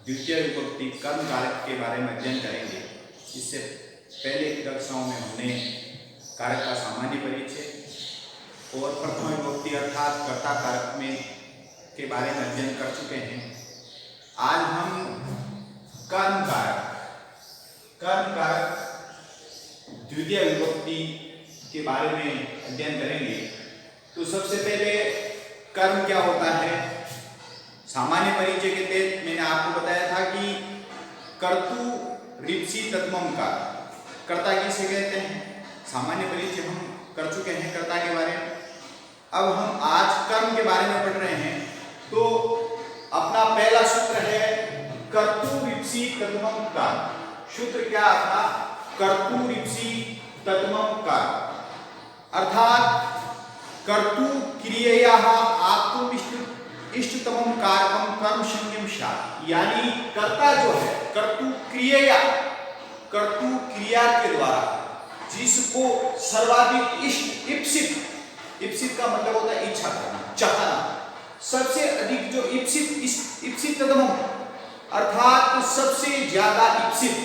द्वितीय विभक्ति कर्म कारक के बारे में अध्ययन करेंगे। इससे पहले की कक्षाओं में हमने कारक का सामान्य परिचय और प्रथम विभक्ति अर्थात कर्ता कारक में के बारे में अध्ययन कर चुके हैं। आज हम कर्म कारक द्वितीय विभक्ति के बारे में अध्ययन करेंगे। तो सबसे पहले कर्म क्या होता है, सामान्य परिचय के तहत मैंने आपको बताया था कि कर्तु ऋप्सी तद्मम का कर्ता किसे कहते हैं, सामान्य परिचय हम कर चुके हैं कर्ता के बारे में। अब हम आज कर्म के बारे में पढ़ रहे हैं। तो अपना पहला सूत्र है कर्तु ऋप्सी तद्मम का। सूत्र क्या था, कर्तु ऋप्सी तद्मम का अर्थात कर्तु क्रियया आत्म इष्टतमम कारकम कर्म संज्ञम शा, यानी कर्ता जो है कर्तु क्रिया के द्वारा जिसको सर्वाधिक इष्ट इप्सित का मतलब होता है इच्छा करना, चाहना, सबसे अधिक जो इप्सिततम अर्थात सबसे ज्यादा इप्सित,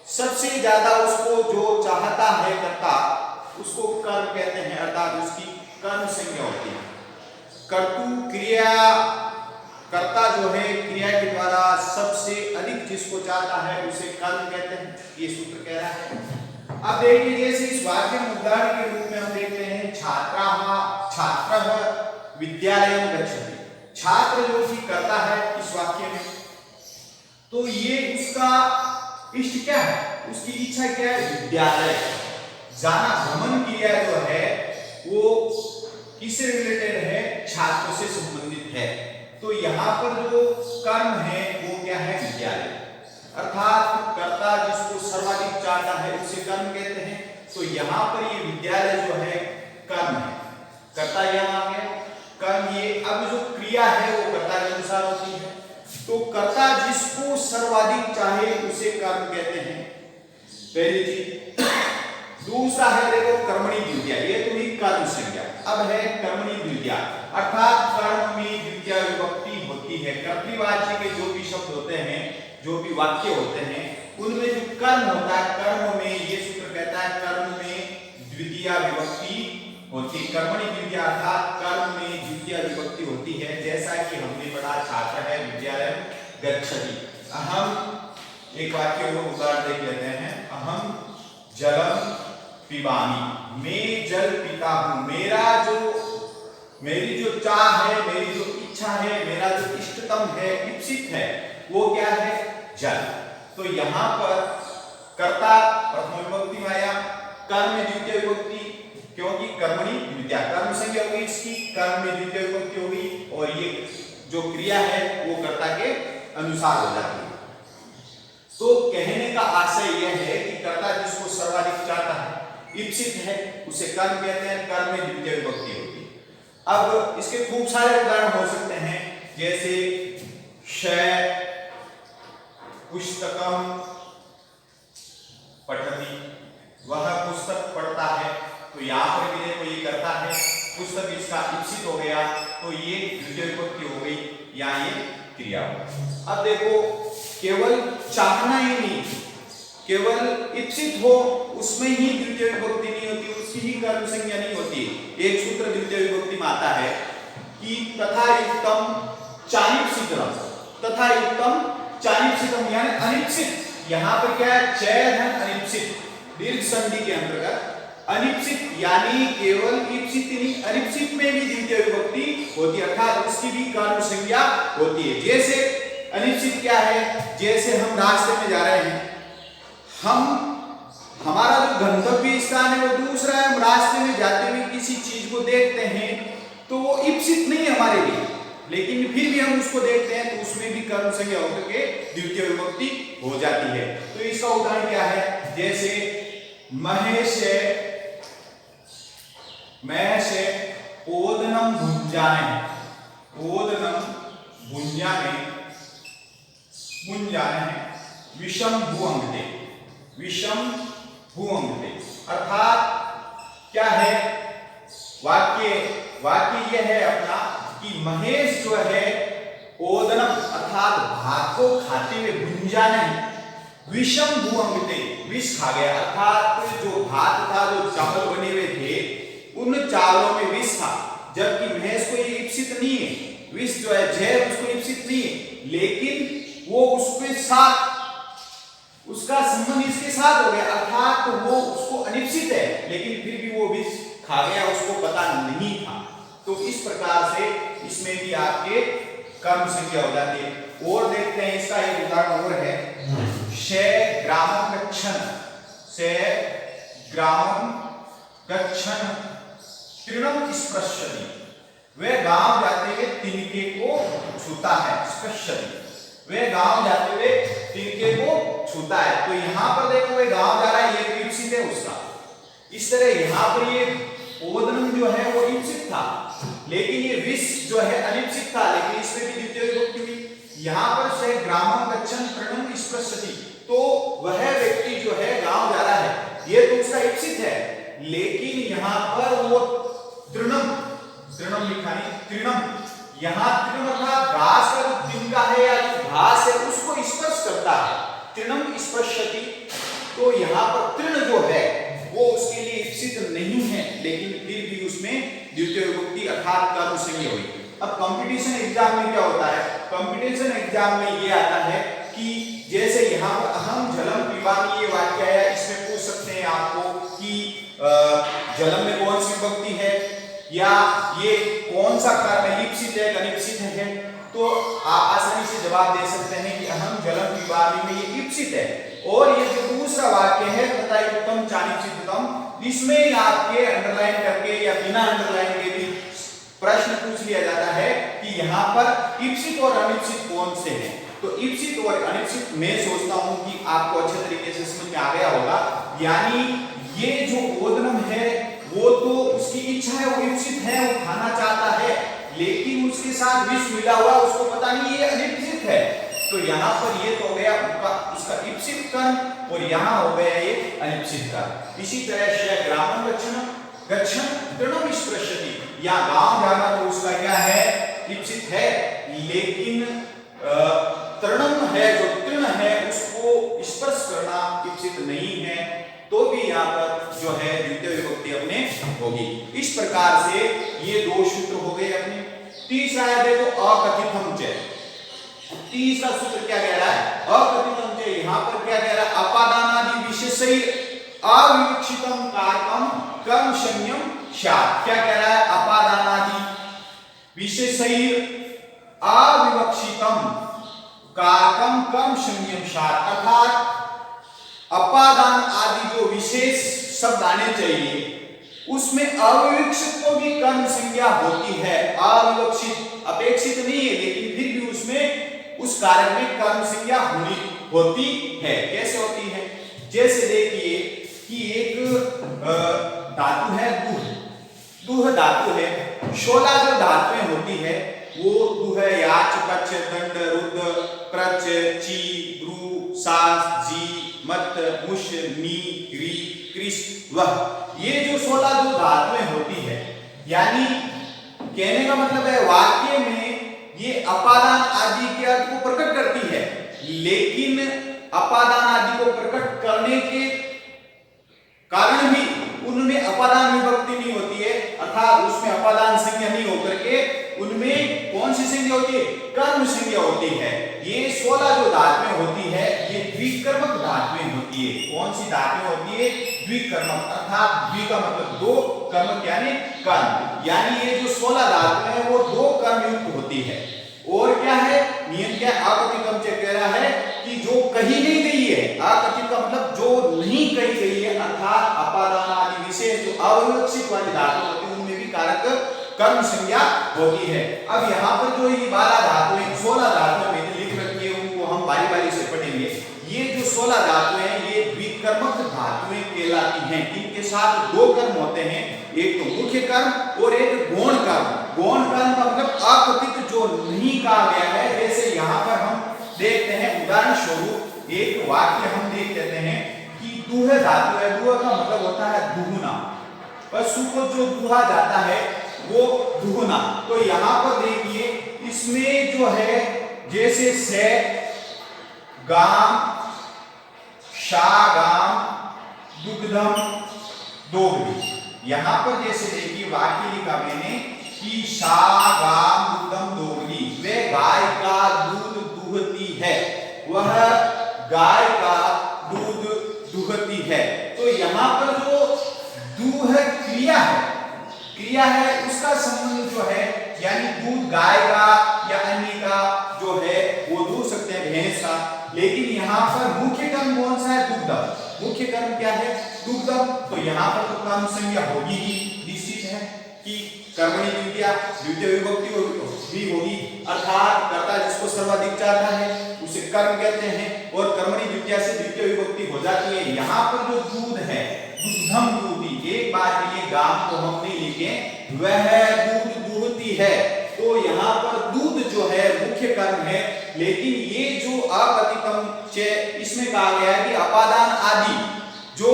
सबसे ज्यादा उसको जो चाहता है कर्ता उसको कर्म कहते हैं, अर्थात उसकी कर्म संज्ञा होती है। कर्तु क्रिया कर्ता जो है क्रिया के द्वारा सबसे अधिक जिसको चाहता है उसे कर्म कहते हैं, ये सूत्र कह रहा है। अब देखिए जैसे इस वाक्य में उदाहरण के रूप में हम देखते हैं छात्रः विद्यालयं गच्छति, छात्र जो कि करता है इस वाक्य में, तो ये उसका इष्ट क्या है, उसकी इच्छा क्या है, विद्यालय जाना। भ्रमण क्रिया जो है वो किससे रिलेटेड है, छात्र से संबंधित है। तो यहाँ पर जो कर्म है वो क्या है, विद्यालय, अर्थात कर्ता जिसको सर्वाधिक चाहता है उसे कर्म कहते हैं। तो यहाँ पर ये विद्यालय जो है कर्म है, कर्ता यहाँ आ गया कर्म। ये अब जो क्रिया है वो कर्ता के अनुसार होती है। तो कर्ता जिसको सर्वाधिक चाहे उसे कर्म कहते हैं, पहली चीज। दूसरा है देखो कर्मणि द्वितीया, ये तो ही कर्म संज्ञा। अब है कर्मणि द्वितीया अर्थात कर्म में द्वितीय विभक्ति होती है। कर्तृवाच्य के जो भी शब्द होते हैं, जो भी वाक्य होते हैं, उनमें जो कर्म होता है, कर्म में ये सूत्र कहता है कर्म में द्वितीय विभक्ति होती है। कर्मणि द्वितीया अर्थात कर्म में द्वितीय विभक्ति होती है। जैसा कि हमने पढ़ा छात्र है विद्यालयं गच्छति। हम एक वाक्य को उदाहरण देख लेते हैं। अहम जलम पिबामी, मैं जल पीता हूं। मेरी जो चाह है, मेरी जो इच्छा है, मेरा जो इष्टतम है, इप्सित है, वो क्या है, जल। तो यहाँ पर कर्ता प्रथम विभक्ति में आया, कर्म में द्वितीय विभक्ति, क्योंकि कर्मणि द्वितीया कर्म संज्ञा होगी इसकी, कर्म में द्वितीय विभक्ति होगी और ये जो क्रिया है वो कर्ता के अनुसार हो जाती है। तो कहने का आशय यह है कि कर्ता जिसको सर्वाधिक चाहता है, इप्सित है, उसे कर्म कहते हैं, कर्म में द्वितीय विभक्ति होती है। अब इसके खूब सारे उदाहरण हो सकते हैं, जैसे शय पुस्तकम पठति, वह पुस्तक पढ़ता है। तो यहाँ पर भी देखो ये करता है, पुस्तक इसका इप्सित हो गया, तो ये द्वितीय विभक्ति हो गई, यहाँ ये क्रिया हो। अब देखो केवल चाहना ही नहीं, केवल इप्सित हो उसमें ही द्वितीय विभक्ति नहीं होती, उसकी ही कर्म संज्ञा नहीं होती। एक सूत्र द्वितीय विभक्ति में आता है कि तथा युक्तम चानिप्सितम, तथा युक्तम चानिप्सितम यानी अनिप्सित। यहाँ पर क्या है, चय है अनिप्सित, दीर्घ संधि के अंतर्गत अनिप्सित यानी केवल इप्सित नहीं, अनिप्सित में भी द्वितीय विभक्ति होती है, अर्थात उसकी भी कर्म संज्ञा होती है। जैसे अनिश्चित क्या है, जैसे हम रास्ते में जा रहे हैं, हमारा जो गंतव्य स्थान है वो दूसरा है, हम रास्ते में जाते हुए किसी चीज को देखते हैं तो वो इप्सित नहीं है हमारे लिए, लेकिन फिर भी हम उसको देखते हैं तो उसमें भी कर्म संज्ञा होकर के द्वितीय विभक्ति हो जाती है। तो इसका उदाहरण क्या है, जैसे महेश ओदनम भुंजाने, ओदनम भुंजाने विषम भुअंगते, विषम भुअंगते अर्थात क्या है, वाक्य यह है अपना कि महेश जो है ओदनम अर्थात भात को खाते हुए भुंजा नहीं, विषम भुअंगते विष खा गया, अर्थात जो भात था, जो चावल बने हुए थे, उन चावलों में विष था। जबकि भैंस को ये इप्सित नहीं है, विष जो है जहर उसको इप्सित नहीं है, लेकिन वो उसके साथ उसका संबंध इसके साथ हो गया, अर्थात तो वो उसको अनिप्सित है, लेकिन फिर भी वो विष खा गया, उसको पता नहीं था। तो इस प्रकार से इसमें भी आपके कर्म संज्ञा हो जाती है। और देखते हैं इसका एक उदाहरण और है, शे ग्रामं गच्छन्, शे ग्रामं गच्छन् तृणं स्पृशति, वे गांव जाते हुए तिनके को छूता है, स्पृशति, वे गांव जाते हुए तिनके को छूता है। तो यहां पर देखो वे गांव जा रहा है, ये इप्सित है उसका। इस तरह यहां पर ये ओदनम जो है वो इप्सित था, लेकिन ये विष जो है अनिप्सित था, लेकिन इसमें भी द्वितीय विभक्ति हुई। यहां पर से ग्रामं गच्छन् तृणं स्पृशति, तो वह व्यक्ति जो है गांव जा रहा है, ये तो उसका इप्सित है, लेकिन यहां पर वो तृणम, तृणम लिखा नहीं, तृणम, यहां तृण अर्थात घास का जो तिनका है या जो घास है उसको स्पर्श करता है, तृणम स्पृशति। तो यहां पर तृण जो है वो उसके लिए इप्सित नहीं है, लेकिन फिर भी उसमें द्वितीय विभक्ति अर्थात कर्म संज्ञा हुई। अब कंपटीशन एग्जाम में क्या होता है, कंपटीशन एग्जाम में ये आता है कि जैसे यहाँ पर अहम जलम पिबामि, ये वाक्य है, इसमें पूछ सकते हैं आपको कि जलम में कौन सी विभक्ति है, या ये कौन सा कर्म है, इप्सित है अनिप्सित है। तो आप आसानी से जवाब दे सकते हैं कि अहम जलम पिबामि में ये इप्सित है। और ये जो दूसरा वाक्य है तथा उत्तम चानिचितम, इसमें आपके अंडरलाइन करके या बिना अंडरलाइन के भी प्रश्न पूछ लिया जाता है कि यहाँ पर इप्सित और अनिप्सित कौन से हैं। तो इप्सित और अनिप्सित मैं सोचता हूं कि आपको अच्छे तरीके से समझ में आ गया होगा। यानी ये जो ओदनम है वो तो उसकी इच्छा है, वो इप्सित है, वो खाना चाहता है, लेकिन उसके साथ विष मिला हुआ, उसको पता नहीं ये अनिप्सित है। तो यहाँ पर ये तो हो गया उसका इप्सित कर्म, और यहाँ हो गया ये अनिप्सित कर्म। इसी तरह शे ग्रामं गच्छन् तृणं स्पृशति, या गांव जाना तो उसका क्या है, इप्सित है, लेकिन तृणम है, जो तृण है उसको स्पर्श करना इप्सित नहीं है, तो भी यहाँ पर जो है द्वितीय विभक्ति अपने होगी। इस प्रकार से ये दो सूत्र हो गए अपने। तीसरा है देखो अकथितम च, तीसरा सूत्र क्या कह रहा है, अकथितम च, यहाँ पर क्या कह रहा है, अपादानादि विशेषैः अविवक्षितम कारकम कर्म संज्ञम स्यात्। क्या कह रहा है, अपादानादि विशेषैः अविवक्षितम कारकम कर्म संज्ञम स्यात्, अर्थात अपादान आदि जो विशेष शब्द आने चाहिए उसमें अविवक्षित को भी कर्म संज्ञा होती है। अविवक्षित अपेक्षित नहीं है, लेकिन फिर भी उसमें उस कारक में कर्म संज्ञा होती है। कैसे होती है, जैसे देखिए कि एक धातु है दूह, दूह धातु है, 16 जो धातुएं होती है वो दूह, याच, कच, दंड, रुद्र, प्रच, ची, ब्रू, सास, जी, मत, मुष, नी, री, कृष, वह, ये जो 16 जो धातुएं होती है, यानी कहने का मतलब है वाक्य में ये अपादान आदि के अर्थ को प्रकट करती है, लेकिन अपादान आदि को प्रकट करने के कारण भी उनमें अपादान विभक्ति नहीं होती है, अर्थात उसमें अपादान संज्ञा नहीं होकर के उनमें कौन सी संज्ञा होती है, कर्म संज्ञा होती है। ये 16 जो धातुएं होती है ये द्विकर्मक धातुएं होती है। कौन सी धातुएं होती है, द्विकर्मक, अर्थात द्वि का मतलब दो, कर्मक यानी कर्म, यानी ये जो 16 धातुएं हैं वो दो कर्म युक्त होती है। और क्या है नियम, क्या अकथितम च कह रहा है कि जो कही नहीं गई है, अकथित का मतलब जो नहीं कही गई है, अर्थात अपादान आदि विशेष जो अविवक्षित वाली धातु होती है उनमें भी कारक कर्म संज्ञा होती है। अब यहाँ पर जो ये 12 धातुएं 16 धातुएं मैंने लिख रखी है उनको हम बारी बारी से पढ़ेंगे। ये जो 16 धातुएं हैं ये द्विकर्मक धातुएं कहलाती हैं, इनके साथ दो कर्म होते हैं, एक तो मुख्य कर्म और एक गौण कर्म। गौण कर्म का मतलब अकथित जो नहीं कहा गया है। जैसे यहाँ पर हम देखते हैं उदाहरण स्वरूप एक वाक्य हम देख लेते हैं कि दूह धातु है, दूह का मतलब होता है दुगुना, पशु को जो दूहा जाता है वो दुगुना। तो यहाँ पर देखिए इसमें जो है जैसे से, गाम, शागाम, दुग्धम, दोग्धी। यहां पर जैसे देखिए वाक्य लिखा मैंने कि शागाम दुग्धम दोग्धी, वे गाय का दूध दूहती है, वह गाय का दूध दूहती है। तो यहां पर जो दूह क्रिया है उसका संबंध जो है यानी दूध गाय का या अन्य का जो है वो दूह सकते हैं भैंस का, लेकिन यहाँ पर मुख्य कर्म कौन सा है? दुग्धम। मुख्य कर्म क्या है? दुग्धम। तो यहाँ पर तो कर्म संज्ञा होगी ही, निश्चित है कि कर्मणि द्वितीया, द्वितीय विभक्ति भी होगी, अर्थात कर्ता जिसको सर्वाधिक चाहता है उसे कर्म कहते हैं और कर्मणि द्वितीया से द्वितीय विभक्ति हो जाती है। यहाँ पर जो दूध है, दुग्धम दूधी, एक बार के लिए गाम को हम नहीं लिखे, वह दूध दूहती है। तो यहाँ पर दूध जो है मुख्य कर्म है, लेकिन ये जो अकथितम चे, इसमें कहा गया है कि अपादान आदि जो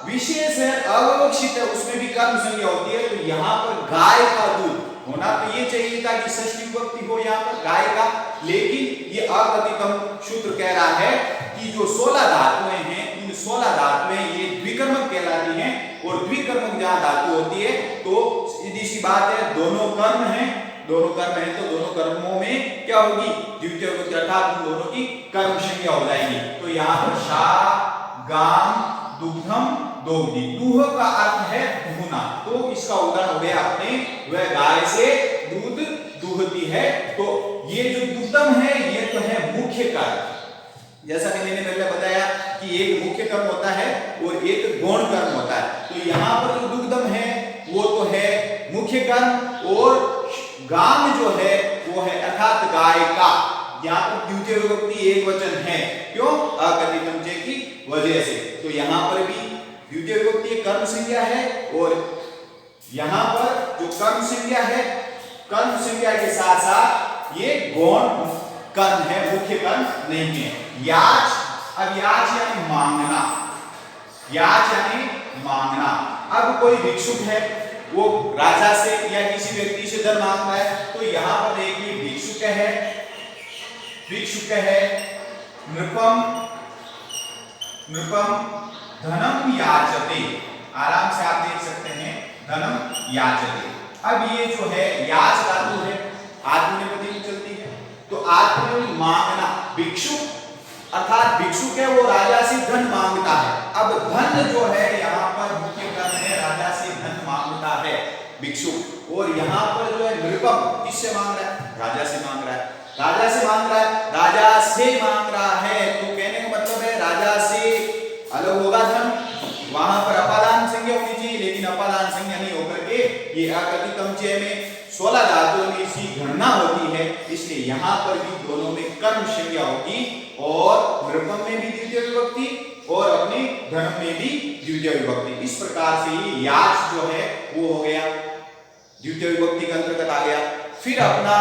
विशेष है, अविवक्षित है, उसमें भी कर्म संज्ञा होती है। तो यहाँ पर गाय का दूध होना तो ये चाहिए था कि षष्ठी विभक्ति हो यहाँ पर गाय का, लेकिन ये अकथितम सूत्र कह रहा है कि जो 16 धातुएं हैं, इन 16 धातुएं ये द्विकर्मक कहलाती हैं, और द्विकर्मक जहां धातु होती है तो सीधी सी बात है दोनों कर्म हैं, दोनों कर्म है तो दोनों कर्मों में क्या होगी? द्वितीय विभक्ति, अर्थात उन दोनों की कर्म संज्ञा हो जाएगी। तो यहाँ पर शा, गाम, दुग्धम, दोग्धी, दूह का अर्थ है दूहना, तो इसका उदाहरण हो गया अपने, वह गाय से दूध दूहती है। तो ये जो दुग्धम है ये तो है मुख्य कर्म, जैसा कि मैंने पहले बताया कि एक मुख्य कर्म होता है और एक गौण कर्म होता है। तो यहाँ पर जो दुग्धम है वो तो है मुख्य कर्म, और गाम जो है वो है अर्थात गाय का, यहाँ पर द्वितीय विभक्ति एक वचन है, क्यों? अकथितम चे की वजह से। तो यहाँ पर भी द्वितीय विभक्ति कर्म संज्ञा है, और यहाँ पर जो कर्म संज्ञा है, कर्म संज्ञा के साथ साथ ये गौण कर्म है, मुख्य कर्म नहीं है। याच, अब याच यानी मांगना, याच यानी मांगना। अब कोई भिक्षुक है, वो राजा से या किसी व्यक्ति से धन मांगता है, तो यहाँ पर देखिए भिक्षुक है नृपम धनम याचते, आराम से आप देख सकते हैं धनम याचते। अब ये जो है याच धातु है, आत्मनेपदी में चलती है, तो आत्मनेपदी मांगना, भिक्षुक अर्थात भिक्षुक है वो राजा से धन मांगता है। अब धन जो है यहाँ पर मुख्य कर्म है, राजा से धन मांगता है भिक्षुक, और यहाँ पर जो है नृपम किससे मांग रहा है? राजा से मांग रहा है, राजा से मांग रहा है, राजा से मांग रहा है, तो कहने का मतलब है राजा से अलग होगा धन, वहां पर अपादान संज्ञा होनी चाहिए, लेकिन अपादान संज्ञा नहीं होकर के ये अकथितम चे में 16 धातुओं में इसकी गणना होती है, इसलिए यहाँ पर भी दोनों में कर्म संज्ञा होगी, और नृपम में भी द्वितीय विभक्ति और अपने धर्म में भी द्वितीय विभक्ति। इस प्रकार से ये याच जो है वो हो गया, द्वितीय विभक्ति के अंतर्गत आ गया। फिर अपना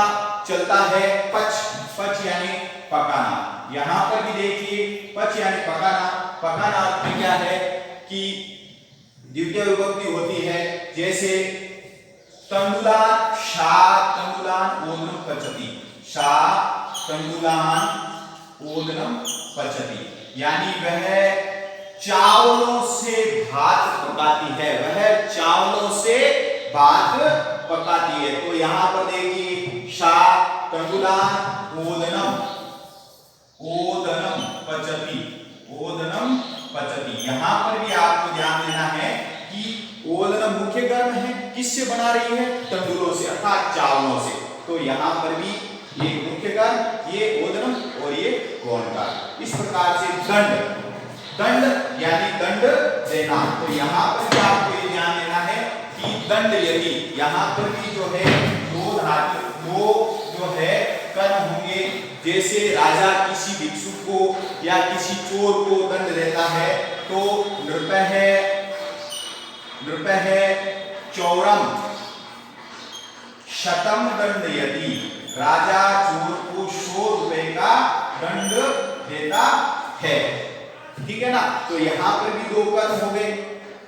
चलता है पच, पच यानी पकाना। यहाँ पर भी देखिए पच यानी पकाना, पकाना अर्थ में क्या है कि द्वितीय विभक्ति होती है, जैसे तंडुलान, शा तंडुलान ओदनम पचती, शा तंडुलान ओदनम पचती, यानी वह चावलों से भात पकाती है, वह चावलों से भात पकाती है। तो यहाँ पर देखिए शा तंडुलान ओदनम, ओदनम पचती, ओदनम पचती। यहाँ पर भी आपको ध्यान देना है कि ओदनम मुख्य कर्म है, किससे बना रही है? तंडुलों से अर्थात चावलों से। तो यहाँ पर भी ये मुख्य कर्म, ये ओदनम और ये गौण कर्म। इस प्रकार से दंड, दंड यानी दंड देना। तो यहाँ पर भी आपको ये ध्यान देना है कि दंड यदि, यहाँ पर भी जो है दो धातु, दो जो है कर्म होंगे, जैसे राजा किसी भिक्षुक को या किसी चोर को दंड देता है तो नृप है चौरम शतम दंड, यदि राजा चोर को 100 रुपए का दंड देता है, ठीक है ना। तो यहां पर भी दो कर्म हो गए।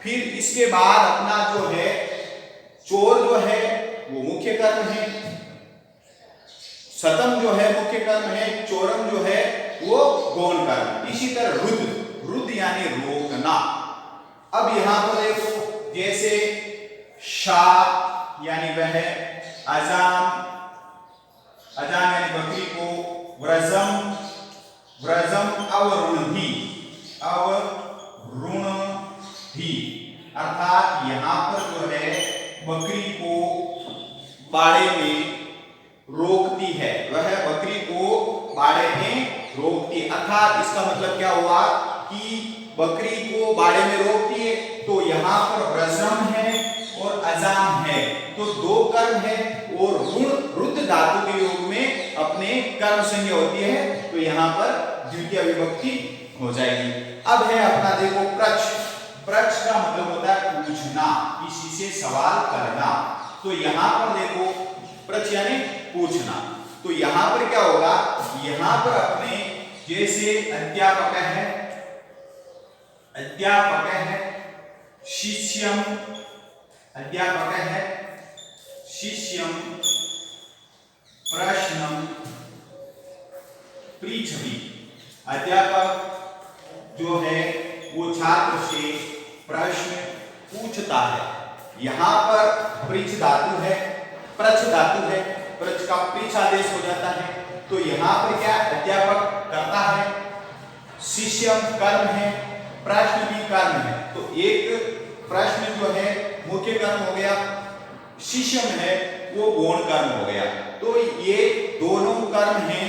फिर इसके बाद अपना जो है चोर जो है वो मुख्य कर्म है, शतम जो है मुख्य कर्म है, चोरम जो है वो गौण कर्म। इसी तरह रुद्र, रुद्र यानी रोकना। अब यहां पर देखो जैसे शा यानी वह, अजाम, अजाम यानी बकरी को, व्रजम, व्रजम अवरुणधि, अवरुणधि अर्थात यहां पर जो है बकरी को बाड़े में रोकती है, वह बकरी को बाड़े में रोकती है। अर्थात इसका मतलब क्या हुआ कि बकरी को बाड़े में रोकती है, तो यहाँ पर व्रजम है और अजाम है, तो दो कर्म है और रुद्र धातु के योग में अपने कर्म संज्ञा होती है, तो यहाँ पर द्वितीय विभक्ति हो जाएगी। अब है अपना देखो प्रच। प्रच का मतलब होता है पूछना, किसी से सवाल करना। तो यहाँ पर देखो प्रच यानी पूछना, तो यहाँ पर क्या होगा, यहाँ पर अपने जैसे अध्यापक है, अध्यापक है, शिष्यम, अध्यापक है, शिष्यम, प्रश्नम, पृच्छति। अध्यापक जो है वो छात्र से प्रश्न पूछता है। यहां पर पृच्छ धातु है, प्रच्छ धातु है, प्रच्छ का पृच्छ आदेश हो जाता है, तो यहां पर क्या अध्यापक करता है, शिष्यम कर्म है, प्रश्न भी कर्म है। तो एक प्रश्न जो है मुख्य कर्म हो गया, शिष्यम है वो गौण कर्म हो गया। तो ये दोनों कर्म हैं,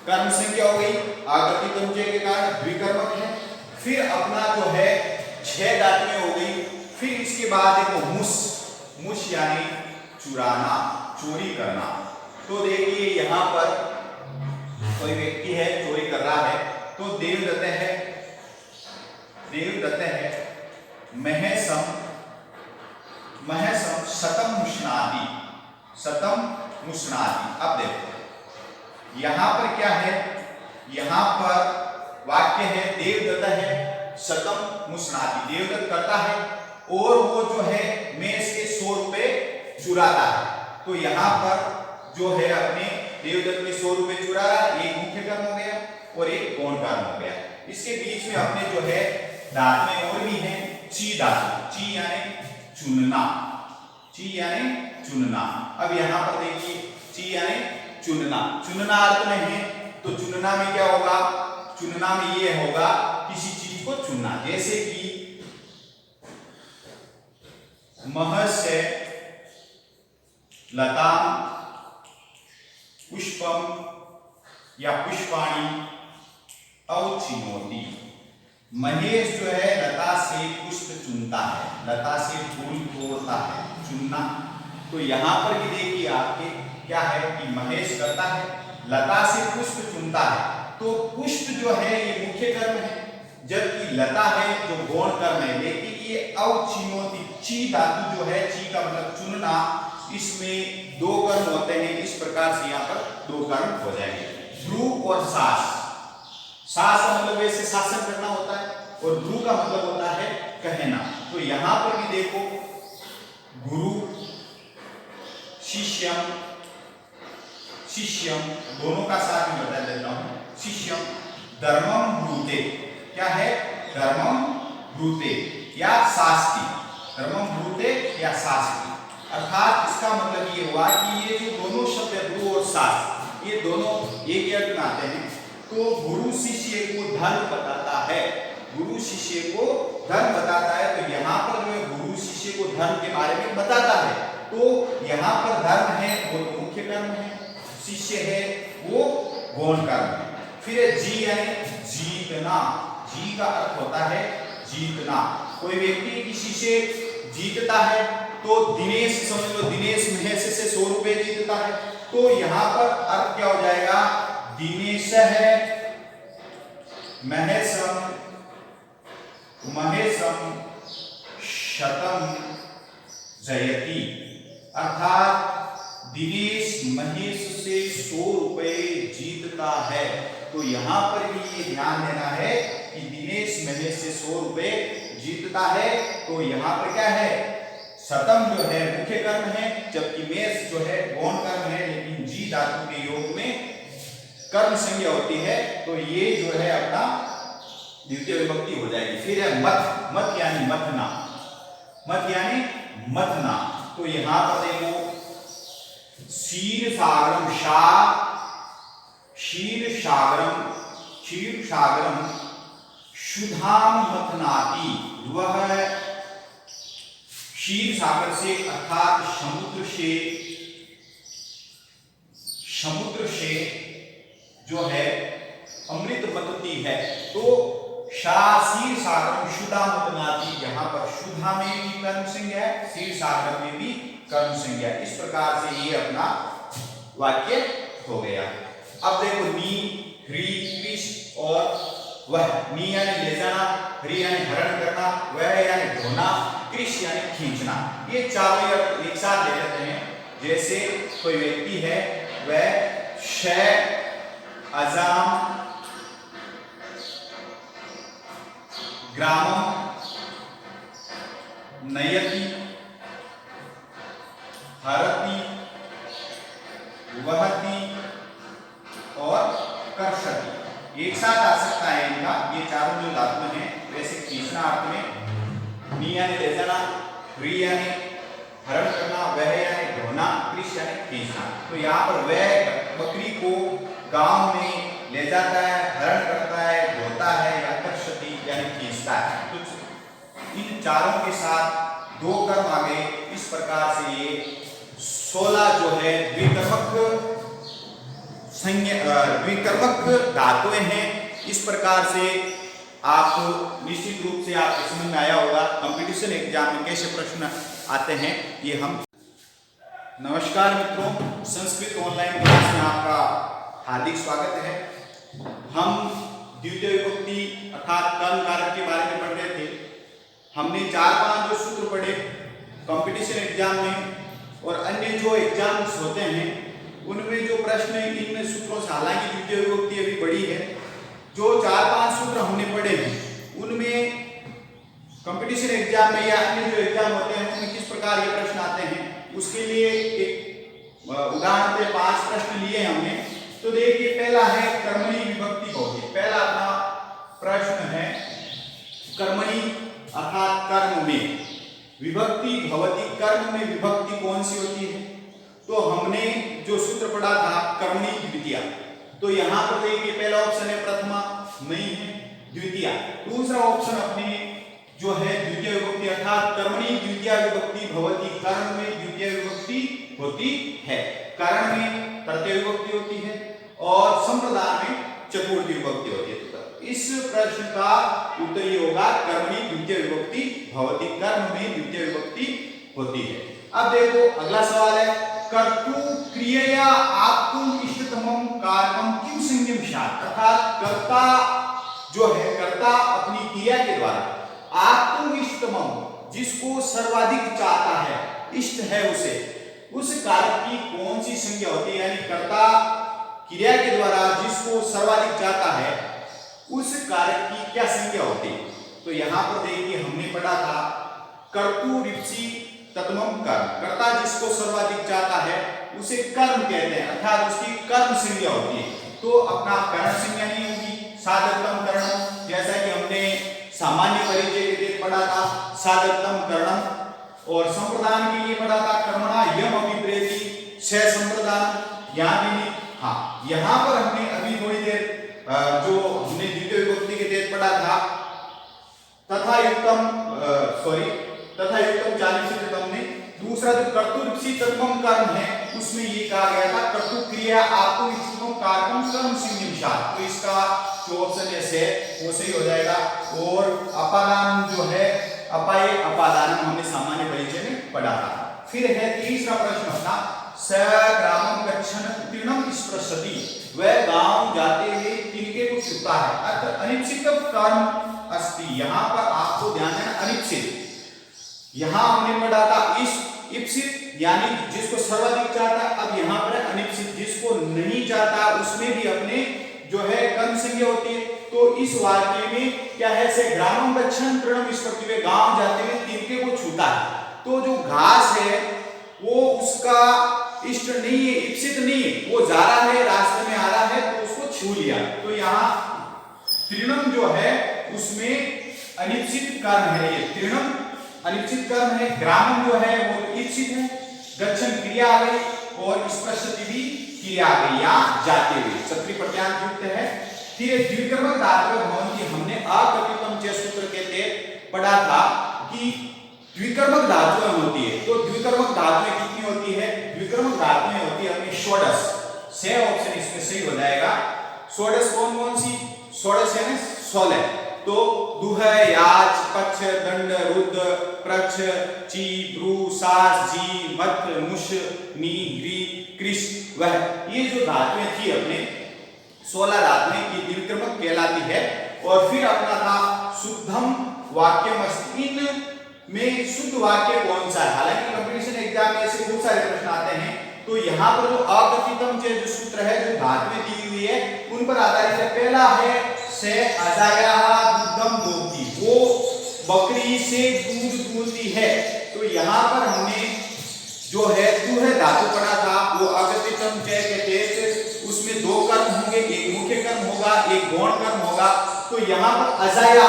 कर्म संख्या हो गई, आगति तमुचय के कारण द्विकर्मक है। फिर अपना जो है 6 धातुएं हो गई। फिर इसके बाद देखो मुस, मुस यानी चुराना, चोरी करना। तो देखिए यहां पर कोई व्यक्ति है चोरी कर रहा है, तो देवदत्त है, देवदत्त है, महेशम, महेशम शतम मुष्णादि, शतम मुष्णादि। अब देखो यहां पर क्या है, यहां पर वाक्य है देवदत्त है शतम मुष्णादि, देवदत्त करता है और वो जो है मेष के 100 रुपए चुराता है। तो यहां पर जो है अपने देवदत्त के 100 रुपए चुरा रहा है, एक मुख्य कर्म हो गया और एक गौण कर्म हो गया। इसके बीच में अपने जो है धातुएं और भी हैं, ची धातु, ची यानी चुनना, ची यानी चुनना। अब यहां पर देखिए ची यानी चुनना, चुनना अर्थ में है, तो चुनना में क्या होगा, चुनना में ये होगा किसी चीज को चुनना, जैसे कि महस्य लता पुष्पम या पुष्पाणि अवचिनोति। महेश जो है लता से पुष्प चुनता है, लता से फूल तोड़ता है, चुनना। तो यहां पर भी देखिए आपके क्या है कि महेश करता है, लता से पुष्प चुनता है, तो पुष्प जो है ये मुख्य कर्म है, जबकि लता है जो गौण कर्म है। लेकिन ये अवचिनोति, ची धातु जो है, ची का मतलब चुनना, इसमें 2 कर्म होते हैं। इस प्रकार से यहाँ पर 2 कर्म हो जाएंगे, ध्रुव और सास। सास का मतलब वैसे शासन करना होता है और ध्रुव का मतलब होता है कहना। तो यहां पर भी देखो गुरु, शिष्यम, शिष्यम दोनों का साथ में बता देता हूं, शिष्यम धर्मम ब्रूते, क्या है धर्मम ब्रूते या शास्ति, धर्मम ब्रूते या शास्ति। अर्थात इसका मतलब ये हुआ कि ये जो दोनों शब्द है गुरु और शास्त्र, ये दोनों एक ही अर्थ में आते हैं। तो गुरु शिष्य को धर्म बताता है, गुरु शिष्य को धर्म बताता है। तो यहाँ पर जो है गुरु शिष्य को धर्म के बारे में बताता है, तो यहाँ पर धर्म है वो तो मुख्य कर्म है, शिष्य है वो गौण कर्म है। फिर जी यानी जीतना, जी का अर्थ होता है जीतना। कोई व्यक्ति किसी से जीतता है, तो दिनेश समझ लो, दिनेश महेश से 100 रुपए जीतता है, तो यहाँ पर अर्थ क्या हो जाएगा, दिनेश है महेशम, महेशम शतम जयति। अर्थात दिनेश महेश से 100 रुपए जीतता है। तो यहां पर भी ये ध्यान देना है कि दिनेश महेश से 100 रुपए जीतता है, तो यहां पर क्या है सतम जो है मुख्य कर्म है, जबकि मेष जो है गौण कर्म है, लेकिन जी धातु के योग में कर्म संज्ञा होती है, तो ये जो है अपना द्वितीय विभक्ति हो जाएगी। फिर है मथ, मथ यानी मथना, मथ यानी मथना। तो यहां पर देखो शीर सागरम, शा शीर सागरम, क्षीर सागरम शुधाम मथनाति, वह क्षीर सागर से अर्थात समुद्र से जो है अमृत बतती है। तो क्षीर सागरम शुदा मथनाति, यहां पर शुदा में भी कर्म संज्ञा है, क्षीर सागर में भी कर्म संज्ञा है। इस प्रकार से ये अपना वाक्य हो गया। अब देखो नी, ह्री, कृष और वह। नी यानी ले जाना, ह्री यानी हरण करना, वह यानी ढोना, कृष यानी खींचना। ये चारों एक साथ ले लेते हैं। जैसे कोई व्यक्ति है, वह शय, अजाम, ग्रामम, नयति, हरति, वहति और कर्षति। एक साथ आ सकता है इनका, ये चारों जो धातु हैं। वैसे खींचना अर्थ में नी यानी ले जाना, ह्री यानी हरण करना, वह यानी ढोना, कृष यानी खींचना। तो यहाँ पर वह बकरी को गांव में ले जाता है, हरण करता है, ढोता है या कर्षति यानी खींचता है। तो इन चारों के साथ दो कर्म आ गए। इस प्रकार से ये 16 जो है द्विकर्मक धातुएं हैं। इस प्रकार से आप निश्चित रूप से आपको समझ में आया होगा कंपटीशन एग्जाम में कैसे प्रश्न आते हैं, ये हम। नमस्कार मित्रों, संस्कृत ऑनलाइन क्लास में आपका हार्दिक स्वागत है। हम द्वितीय विभक्ति अर्थात कर्म कारक के बारे में पढ़ रहे थे। हमने 4-5 जो सूत्र पढ़े कंपटीशन एग्जाम में और अन्य जो एग्जाम्स होते हैं उनमें जो प्रश्न इन सूत्रों से, हालांकि द्वितीय विभक्ति अभी बड़ी है, जो 4-5 सूत्र हमने पढ़े हैं उनमें कंपटीशन एग्जाम में या अन्य जो एग्जाम होते हैं उनमें किस प्रकार ये प्रश्न आते हैं, उसके लिए एक उदाहरण पे 5 प्रश्न लिए हमने। तो देखिए, पहला है कर्मणी विभक्ति भवति। पहला अपना प्रश्न है कर्मणी अर्थात कर्म में विभक्ति भवति, कर्म में विभक्ति कौन सी होती है। तो हमने जो सूत्र पढ़ा था कर्मणी द्वितीया, तो यहां पर देखिए पहला ऑप्शन है प्रथमा, नहीं है, द्वितीया। दूसरा ऑप्शन अपने जो है द्वितीय विभक्ति अर्थात कर्मणी द्वितीया विभक्ति भवति, कर्म में द्वितीय विभक्ति होती है, कारण में तृतीय विभक्ति होती है और संप्रदान में चतुर्थी विभक्ति होती है। तो इस प्रश्न का उत्तर ये होगा कर्मणी द्वितीय विभक्ति भवति, कर्म में द्वितीय विभक्ति होती है। अब देखो अगला सवाल है कर्तु क्रियया आप्तुम इष्टतमम कारकम किम संज्ञम स्यात्, अर्थात कर्ता जो है, कर्ता अपनी क्रिया के द्वारा आप्तुम इष्टतमम, जिसको सर्वाधिक चाहता है, इष्ट है उसे, उस कारक की कौन सी संज्ञा होती है। यानी कर्ता क्रिया के द्वारा जिसको सर्वाधिक चाहता है उस कारक की क्या संज्ञा होती है। तो यहां पर देखिए हमने पढ़ा था कर्तु रिप्सी तत्मम कर्म, कर्ता जिसको सर्वाधिक चाहता है उसे कर्म कहते हैं, अर्थात उसकी कर्म संज्ञा होती है। तो अपना करण संज्ञा नहीं होगी, साधकतम करणम, जैसा कि हमने सामान्य परिचय के लिए पढ़ा था साधकतम करणम, और संप्रदान के लिए पढ़ा था कर्मणा यम अभिप्रेति से संप्रदान, यहां भी नहीं। हाँ, यहां पर हमने अभी थोड़ी देर जो हमने द्वितीय विभक्ति के तहत पढ़ा था तथा युक्तम 40 से हमने दूसरा जो कर्तुरिप्सी तत्वम कर्म है उसमें ये कहा गया था कर्तु क्रिया आपको इष्टतम कारकम कर्म संज्ञम स्यात्। तो इसका जो ऑप्शन है वो सही हो जाएगा। और अपादान जो है, अपाय अपादान हमने सामान्य परिचय में पढ़ा था। फिर है तीसरा प्रश्न अपना स ग्रामम गच्छन् तृणम स्पृशति, वह गांव जाते हुए तिनके को छूता है, अर्थात अनिश्चित कर्म अस्ति। यहां पर आपको ध्यान देना अनिश्चित, यहां हमने पढ़ा था इप्सित यानी जिसको सर्वाधिक चाहता, अब यहां पर अनिश्चित जिसको नहीं चाहता उसमें भी अपने जो है कर्म संज्ञा होती है। तो इस वाक्य में क्या है, से ग्रामम गच्छन् तृणम स्पृशति, गांव जाते हुए तिनके को छूता है। तो जो घास है वो उसका इष्ट नहीं है, इप्सित नहीं है, वो जा रहा है, रास्ते में आ रहा है तो उसको छू लिया। तो यहाँ तृणम जो है उसमें अनिश्चित कर्म है, ये तृणम अनिश्चित कर्म है, ग्रामम जो है वो इप्सित है, गच्छन क्रिया आ गई और स्पष्टति भी क्रिया आ गई, यहाँ जाते हुए सत्री प्रत्यांत युक्त है। फिर द्विकर्मक धातु भवन्ति, हमने अकर्तृत्वम च सूत्र के तहत पढ़ा था कि द्विकर्मक धातुएं होती है। तो द्विकर्मक धातुएं कितनी होती है? द्विकर्मक धातुएं होती है अपनी षोडश। से ऑप्शन इसमें सही हो जाएगा। षोडश कौन कौन सी? षोडश है ना 16। तो दुह, याच, पक्ष, दंड, रुद्र, प्रक्ष, ची, ब्रू, सास, जी, मत, मुष, नी, री, कृष, वह, ये जो धातुएं थी अपने 16 धातुएं, ये द्विकर्मक कहलाती है। और फिर अपना था शुद्धम वाक्यम अस्ति, इन में शुद्ध वाक्य कौन सा है? हालांकि कंपटीशन एग्जाम में ऐसे बहुत सारे प्रश्न आते हैं, तो यहाँ पर जो अकथितम जो सूत्र है, जो धातुएं दी हुई है उन पर आधारित है। पहला है से अजाया दूधम दोती, वो बकरी से दूध दूहती है। तो यहाँ पर हमने जो है दुह धातु पढ़ा था, वो अकथितम के तहत उसमें दो कर्म होंगे, एक मुख्य कर्म होगा, एक गौण कर्म होगा। तो यहाँ पर अजाया,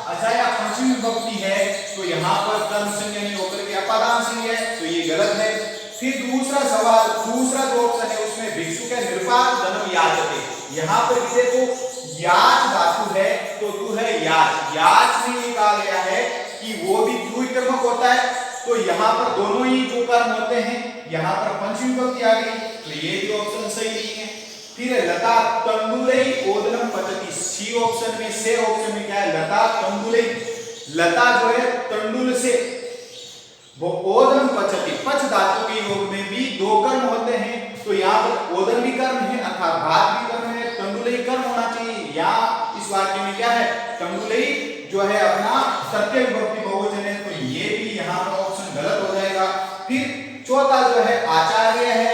अजाया पंचमी विभक्ति है, तो यहाँ पर कर्म संज्ञा नहीं होकर के अपादान संज्ञा है, तो ये गलत है। फिर दूसरा सवाल, दूसरा जो ऑप्शन है उसमें भिक्षु के निरुपात धनम याचते, यहाँ पर देखो याच धातु है तो तू है याच, याच में ये कहा गया है कि वो भी द्विकर्मक होता है। तो यहाँ पर दोनों ही जो कर्म होते हैं, यहाँ पर पंचमी विभक्ति आ गई, तो ये भी ऑप्शन सही नहीं है। फिर लता तंडुलई ओदनम पचति, सी ऑप्शन में, से ऑप्शन में क्या है? लता तंडुलई, लता जो है तंडुल से, वो ओदन पचति, पच धातु के योग में भी दो कर्म होते हैं। तो यहाँ पर ओदन भी कर्म है अर्थात भात भी कर्म है, तंडुलई कर्म होना चाहिए। या इस वाक्य में क्या है? तंडुलई जो है अपना तृतीय विभक्ति बहुवचन है, तो ये भी यहाँ पर ऑप्शन गलत हो जाएगा। फिर चौथा जो है आचार्य है,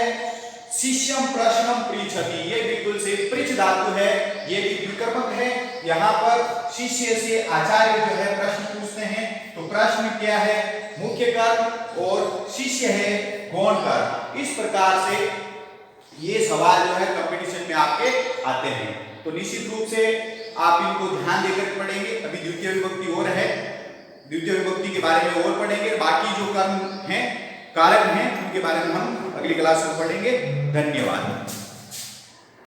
शिष्यम प्रश्नम पृच्छति, ये बिल्कुल से पृच्छ धातु है, ये भी विकल्पक है। यहाँ पर शिष्य से आचार्य जो है प्रश्न पूछते हैं, तो प्रश्न क्या है? मुख्य कर्म, और शिष्य है गौण कर्म। इस प्रकार से ये सवाल जो है कंपटीशन में आपके आते हैं, तो निश्चित रूप से आप इनको ध्यान देकर पढ़ेंगे। अभी द्वितीय विभक्ति और है, द्वितीय विभक्ति के बारे में और पढ़ेंगे, बाकी जो कर्म हैं, कारक हैं, उनके बारे में हम अगली क्लास में पढ़ेंगे। धन्यवाद।